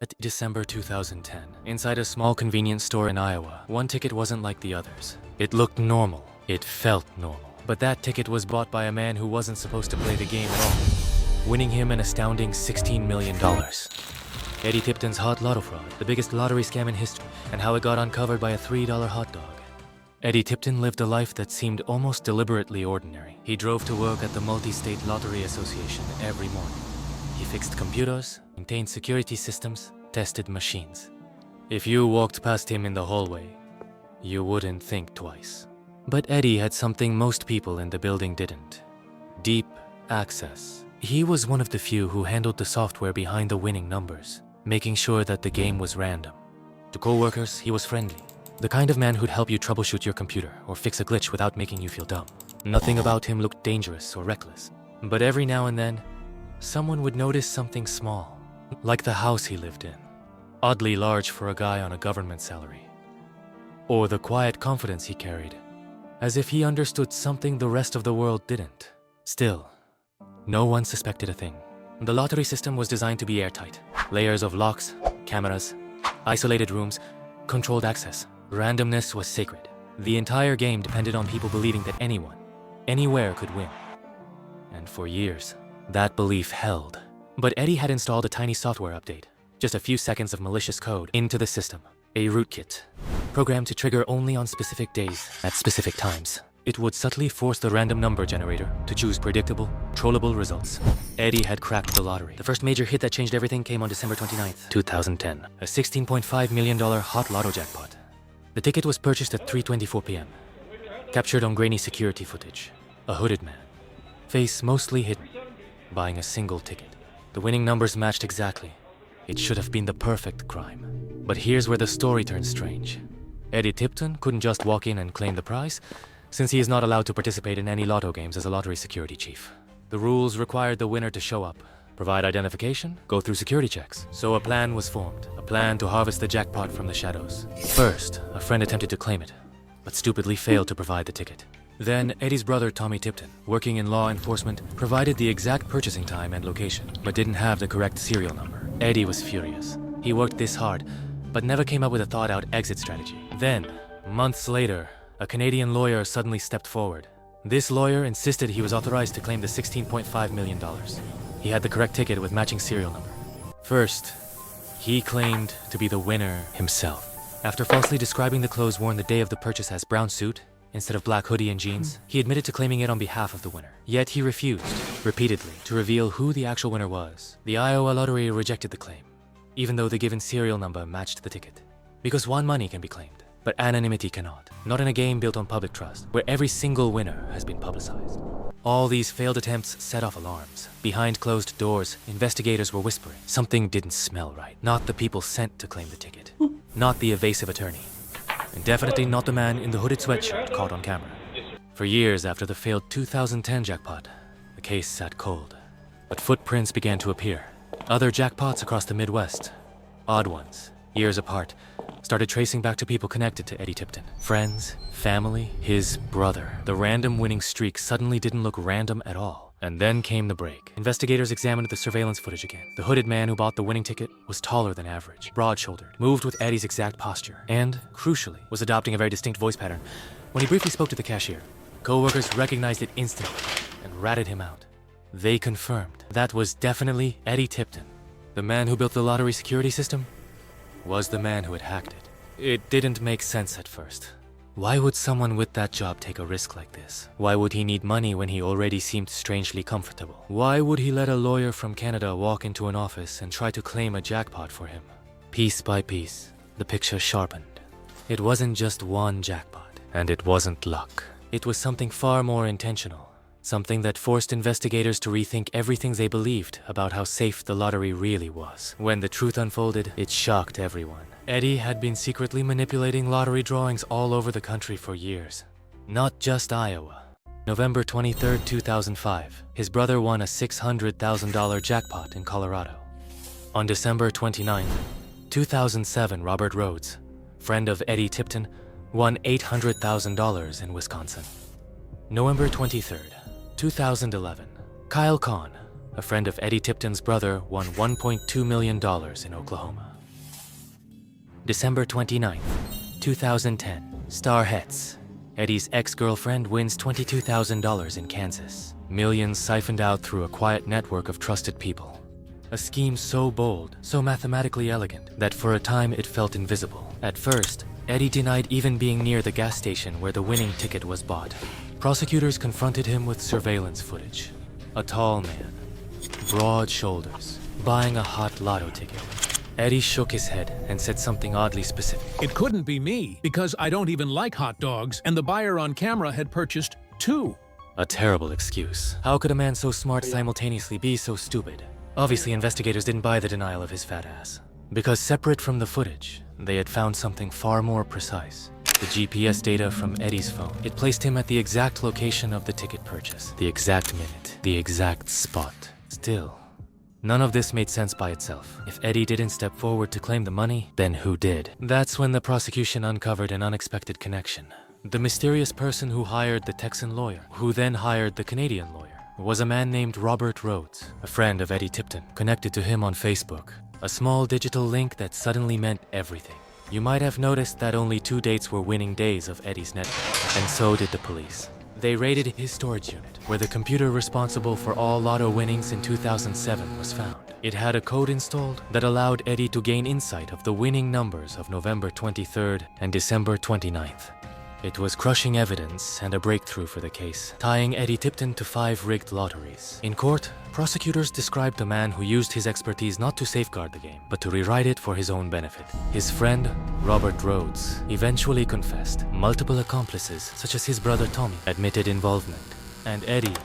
At December 2010, inside a small convenience store in Iowa, one ticket wasn't like the others. It looked normal. It felt normal. But that ticket was bought by a man who wasn't supposed to play the game at all, winning him an astounding $16 million. Eddie Tipton's Hot Lotto fraud, the biggest lottery scam in history, and how it got uncovered by a $3 hot dog. Eddie Tipton lived a life that seemed almost deliberately ordinary. He drove to work at the Multi-State Lottery Association every morning. He fixed computers, maintained security systems, tested machines. If you walked past him in the hallway, you wouldn't think twice. But Eddie had something most people in the building didn't: deep access. He was one of the few who handled the software behind the winning numbers, making sure that the game was random. To co-workers, he was friendly, the kind of man who'd help you troubleshoot your computer or fix a glitch without making you feel dumb. Nothing about him looked dangerous or reckless. But every now and then, someone would notice something small, like the house he lived in, oddly large for a guy on a government salary. Or the quiet confidence he carried, as if he understood something the rest of the world didn't. Still, no one suspected a thing. The lottery system was designed to be airtight. Layers of locks, cameras, isolated rooms, controlled access. Randomness was sacred. The entire game depended on people believing that anyone, anywhere could win. And for years, that belief held. But Eddie had installed a tiny software update, just a few seconds of malicious code, into the system. A rootkit, programmed to trigger only on specific days, at specific times. It would subtly force the random number generator to choose predictable, trollable results. Eddie had cracked the lottery. The first major hit that changed everything came on December 29th, 2010. A $16.5 million Hot Lotto jackpot. The ticket was purchased at 3:24 p.m. Captured on grainy security footage. A hooded man, face mostly hidden, buying a single ticket. The winning numbers matched exactly. It should have been the perfect crime. But here's where the story turns strange. Eddie Tipton couldn't just walk in and claim the prize, since he is not allowed to participate in any lotto games as a lottery security chief. The rules required the winner to show up, provide identification, go through security checks. So a plan was formed, a plan to harvest the jackpot from the shadows. First, a friend attempted to claim it, but stupidly failed to provide the ticket. Then, Eddie's brother Tommy Tipton, working in law enforcement, provided the exact purchasing time and location, but didn't have the correct serial number. Eddie was furious. He worked this hard, but never came up with a thought-out exit strategy. Then, months later, a Canadian lawyer suddenly stepped forward. This lawyer insisted he was authorized to claim the $16.5 million. He had the correct ticket with matching serial number. First, he claimed to be the winner himself. After falsely describing the clothes worn the day of the purchase as brown suit, instead of black hoodie and jeans, he admitted to claiming it on behalf of the winner. Yet he refused, repeatedly, to reveal who the actual winner was. The Iowa Lottery rejected the claim, even though the given serial number matched the ticket. Because one money can be claimed, but anonymity cannot. Not in a game built on public trust, where every single winner has been publicized. All these failed attempts set off alarms. Behind closed doors, investigators were whispering. Something didn't smell right. Not the people sent to claim the ticket. Not the evasive attorney. And definitely not the man in the hooded sweatshirt caught on camera. For years after the failed 2010 jackpot, the case sat cold. But footprints began to appear. Other jackpots across the Midwest, odd ones, years apart, started tracing back to people connected to Eddie Tipton. Friends, family, his brother. The random winning streak suddenly didn't look random at all. And then came the break. Investigators examined the surveillance footage again. The hooded man who bought the winning ticket was taller than average, broad-shouldered, moved with Eddie's exact posture, and, crucially, was adopting a very distinct voice pattern. When he briefly spoke to the cashier, co-workers recognized it instantly and ratted him out. They confirmed that was definitely Eddie Tipton. The man who built the lottery security system was the man who had hacked it. It didn't make sense at first. Why would someone with that job take a risk like this? Why would he need money when he already seemed strangely comfortable? Why would he let a lawyer from Canada walk into an office and try to claim a jackpot for him? Piece by piece, the picture sharpened. It wasn't just one jackpot, and it wasn't luck. It was something far more intentional. Something that forced investigators to rethink everything they believed about how safe the lottery really was. When the truth unfolded, it shocked everyone. Eddie had been secretly manipulating lottery drawings all over the country for years. Not just Iowa. November 23, 2005, his brother won a $600,000 jackpot in Colorado. On December 29, 2007, Robert Rhodes, friend of Eddie Tipton, won $800,000 in Wisconsin. November 23, 2011, Kyle Kahn, a friend of Eddie Tipton's brother, won $1.2 million in Oklahoma. December 29th, 2010. Star Hets. Eddie's ex-girlfriend wins $22,000 in Kansas. Millions siphoned out through a quiet network of trusted people. A scheme so bold, so mathematically elegant, that for a time it felt invisible. At first, Eddie denied even being near the gas station where the winning ticket was bought. Prosecutors confronted him with surveillance footage. A tall man, broad shoulders, buying a Hot Lotto ticket. Eddie shook his head and said something oddly specific. It couldn't be me, because I don't even like hot dogs, and the buyer on camera had purchased 2. A terrible excuse. How could a man so smart simultaneously be so stupid? Obviously, investigators didn't buy the denial of his fat ass. Because separate from the footage, they had found something far more precise. The GPS data from Eddie's phone. It placed him at the exact location of the ticket purchase. The exact minute. The exact spot. Still, none of this made sense by itself. If Eddie didn't step forward to claim the money, then who did? That's when the prosecution uncovered an unexpected connection. The mysterious person who hired the Texan lawyer, who then hired the Canadian lawyer, was a man named Robert Rhodes, a friend of Eddie Tipton, connected to him on Facebook. A small digital link that suddenly meant everything. You might have noticed that only 2 dates were winning days of Eddie's network, and so did the police. They raided his storage unit, where the computer responsible for all lotto winnings in 2007 was found. It had a code installed that allowed Eddie to gain insight of the winning numbers of November 23rd and December 29th. It was crushing evidence and a breakthrough for the case, tying Eddie Tipton to 5 rigged lotteries. In court, prosecutors described a man who used his expertise not to safeguard the game, but to rewrite it for his own benefit. His friend, Robert Rhodes, eventually confessed. Multiple accomplices, such as his brother Tommy, admitted involvement. And Eddie,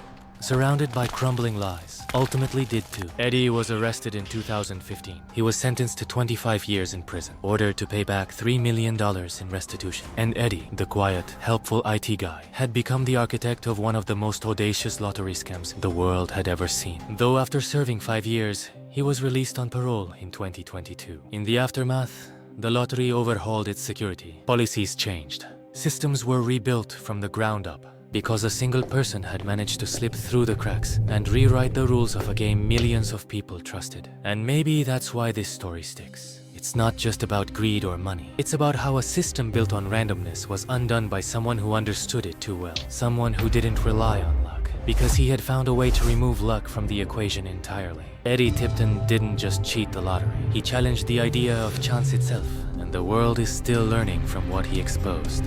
surrounded by crumbling lies, ultimately did too. Eddie was arrested in 2015. He was sentenced to 25 years in prison, ordered to pay back $3 million in restitution. And Eddie, the quiet, helpful IT guy, had become the architect of one of the most audacious lottery scams the world had ever seen. Though after serving 5 years, he was released on parole in 2022. In the aftermath, the lottery overhauled its security. Policies changed. Systems were rebuilt from the ground up, because a single person had managed to slip through the cracks and rewrite the rules of a game millions of people trusted. And maybe that's why this story sticks. It's not just about greed or money. It's about how a system built on randomness was undone by someone who understood it too well. Someone who didn't rely on luck, because he had found a way to remove luck from the equation entirely. Eddie Tipton didn't just cheat the lottery. He challenged the idea of chance itself, and the world is still learning from what he exposed.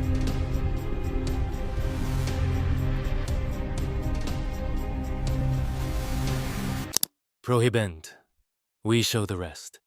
Prohibend. We show the rest.